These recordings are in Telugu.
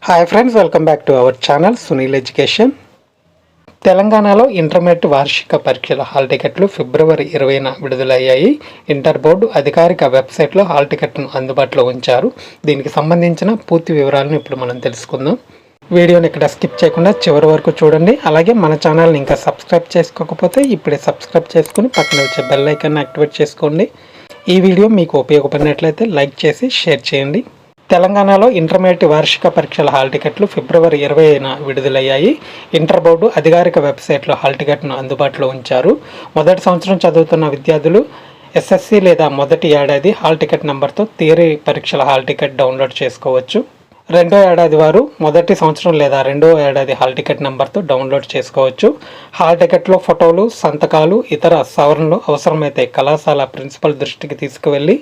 Hi friends, welcome back to our channel Sunil education. తెలంగాణలో ఇంటర్మీడియట్ వార్షిక పరీక్షల హాల్ టికెట్లు ఫిబ్రవరి 20న విడుదలయ్యాయి. ఇంటర్ బోర్డు అధికారిక వెబ్సైట్లో హాల్ టికెట్ను అందుబాటులో ఉంచారు. దీనికి సంబంధించిన పూర్తి వివరాలను ఇప్పుడు మనం తెలుసుకుందాం. వీడియోని ఇక్కడ స్కిప్ చేయకుండా చివరి వరకు చూడండి. అలాగే మన ఛానల్ని ఇంకా సబ్స్క్రైబ్ చేసుకోకపోతే ఇప్పుడే సబ్స్క్రైబ్ చేసుకుని పక్కన వచ్చే బెల్ ఐకాన్ని యాక్టివేట్ చేసుకోండి. ఈ వీడియో మీకు ఉపయోగపడినట్లయితే లైక్ చేసి షేర్ చేయండి. తెలంగాణలో ఇంటర్మీడియట్ వార్షిక పరీక్షల హాల్ టికెట్లు ఫిబ్రవరి 20న విడుదలయ్యాయి. ఇంటర్ బోర్డు అధికారిక వెబ్సైట్లో హాల్ టికెట్ను అందుబాటులో ఉంచారు. మొదటి సంవత్సరం చదువుతున్న విద్యార్థులు ఎస్ఎస్సి లేదా మొదటి ఏడాది హాల్ టికెట్ నెంబర్తో థియరీ పరీక్షల హాల్ టికెట్ డౌన్లోడ్ చేసుకోవచ్చు. రెండో ఏడాది వారు మొదటి సంవత్సరం లేదా రెండో ఏడాది హాల్ టికెట్ నెంబర్తో డౌన్లోడ్ చేసుకోవచ్చు. హాల్ టికెట్లో ఫోటోలు, సంతకాలు, ఇతర సవరణలు అవసరమైతే కళాశాల ప్రిన్సిపల్ దృష్టికి తీసుకువెళ్ళి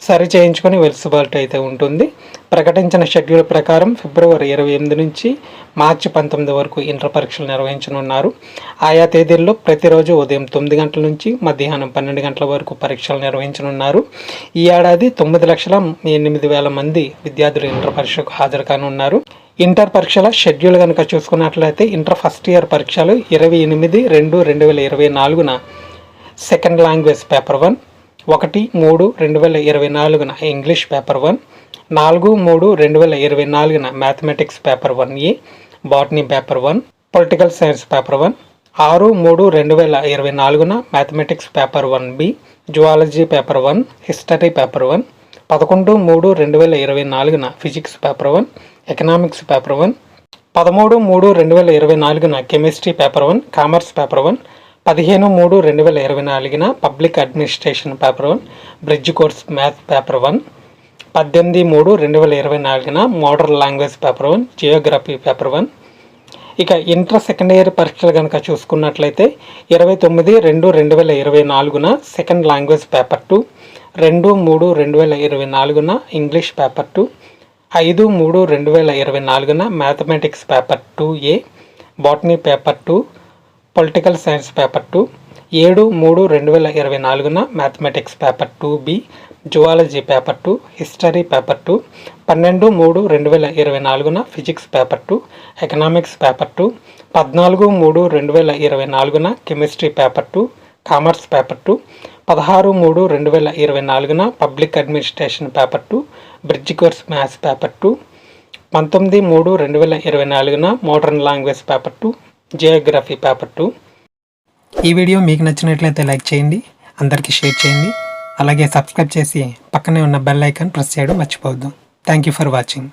సరి చేయించుకొని వెలుసుబాటు అయితే ఉంటుంది. ప్రకటించిన షెడ్యూల్ ప్రకారం ఫిబ్రవరి 28 నుంచి మార్చి 19 వరకు ఇంటర్ పరీక్షలు నిర్వహించనున్నారు. ఆయా తేదీల్లో ప్రతిరోజు ఉదయం 9 గంటల నుంచి మధ్యాహ్నం 12 గంటల వరకు పరీక్షలు నిర్వహించనున్నారు. ఈ ఏడాది 9,08,000 మంది విద్యార్థులు ఇంటర్ పరీక్షకు హాజరు కానున్నారు. ఇంటర్ పరీక్షల షెడ్యూల్ కనుక చూసుకున్నట్లయితే ఇంటర్ ఫస్ట్ ఇయర్ పరీక్షలు 28/2/2024న సెకండ్ లాంగ్వేజ్ పేపర్ 1, 1/3/2024న ఇంగ్లీష్ పేపర్ 1, 4/3/2024న mathematics paper 1A, botany paper 1, political science paper 1, 6/3/2024న mathematics paper 1B, zoology paper 1, history paper 1, 11/3/2024న ఫిజిక్స్ పేపర్ 1, ఎకనామిక్స్ పేపర్ 1, 13/3/2024న కెమిస్ట్రీ పేపర్ 1, కామర్స్ పేపర్ 1, 15/3/2024న public administration paper 1, bridge course maths paper 1, 18/3/2024న modern language paper 1, geography paper 1. ఇక ఇంటర్ సెకండ్ ఇయర్ పరీక్షలు కనుక చూసుకున్నట్లయితే 29/2/2024న సెకండ్ లాంగ్వేజ్ పేపర్ 2, 2/3/2024న ఇంగ్లీష్ పేపర్ 2, 5/3/2024న mathematics paper 2A, botany paper 2, political science paper 2, 7/3/2024న mathematics paper 2B, zoology paper 2, history paper 2, 12/3/2024న ఫిజిక్స్ పేపర్ 2, ఎకనామిక్స్ పేపర్ 2, 14/3/2024న కెమిస్ట్రీ పేపర్ 2, కామర్స్ పేపర్ 2, 16/3/2024న public administration paper 2, bridge course maths paper 2, 19/3/2024న modern language paper 2, geography paper 2. ఈ వీడియో మీకు నచ్చినట్లయితే లైక్ చేయండి, అందరికీ షేర్ చేయండి. అలాగే సబ్స్క్రైబ్ చేసి పక్కనే ఉన్న బెల్ ఐకాన్ ప్రెస్ చేయడం మర్చిపోవద్దు. Thank you for watching.